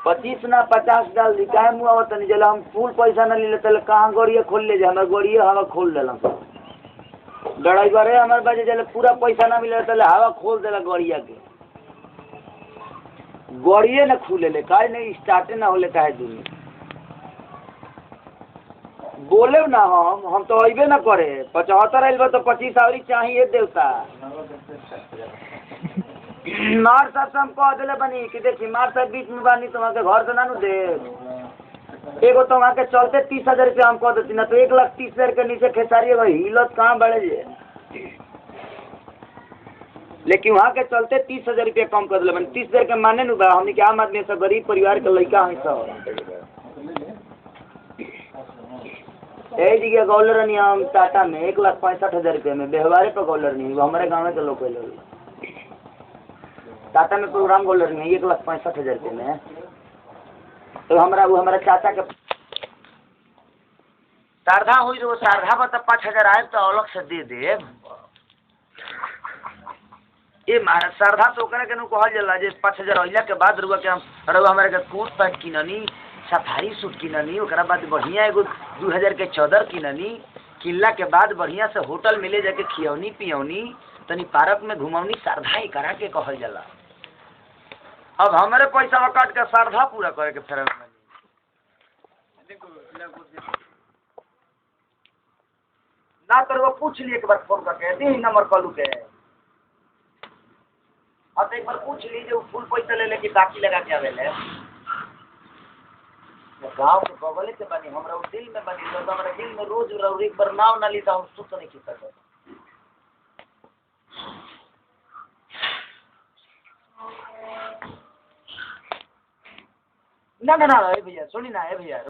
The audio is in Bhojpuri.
25 ना 50 डाल दी काहे मुआ तनी जला हम फुल पैसा ना ले लेते कहाँ गड़िया खोल ले जा हमारे गड़िया हवा खोल देला ड्राइवर है हमारे पास जले पूरा पैसा ना मिले तो हवा खोल देला गड़िया के गड़िए ना खुले ले काहे नहीं स्टार्टे ना होले काहे दूनी बोले ना हम तो अबे ना करे 75 आइल बा तो 25 आवरी चाहिए देवता मार साहब हम कह दिले बनी कि देखी मार साहब बीच में बानी तो वहाँ के घर से ना दे एगो तो वहाँ के चलते 30,000 रुपया हम कह देती ना तो 1,30,000 के नीचे खेसारी हिलत कहाँ बढ़े जे लेकिन वहाँ के चलते 30,000 रुपया कम कर दिले बनी 30,000 के माने नु बा हमने के आम आदमी सब गरीब परिवार के लड़का हैं सब यही जगह गौलर नहीं हम टाटा में 1,65,000 रुपये में व्यवहारे पर गौलर नहीं हमारे गाँव के लोग टाटा में प्रोग्राम गोल्डर नहीं 1,65,000 रुपये में तो हमारा चाचा के शारदा हुई तो शारदा पर तो 5,000 आए तो अलग से दे दे ये महाराज शारदा तो करे के कहल जाला जे 5,000 अइला के बाद रुआ के हम हमारे के कोट पैंट किननी सफारी सूट किननी ओकरा बाद बढ़िया एगो 2,000 के चादर किननी किल्ला के बाद बढ़िया से होटल मिले जाके खियौनी पियौनी तनी पार्क में घुमौनी शारदा ही करा के कहल जाला अब हमारे पैसा काट के श्रद्धा पूरा करे के फेर ना तो वो पूछ लिए एक बार फोन करके दी नंबर कॉलू के हाँ तो एक बार पूछ लीजिए वो फुल पैसा ले लेके बाकी लगा के आवे ले गाँव के बगले से बनी हमारा दिल में बनी तो हमारे दिल में रोज एक बार नाव ना ली तो हम सुत नहीं खी सकते ना भैया सुनी ना है भैया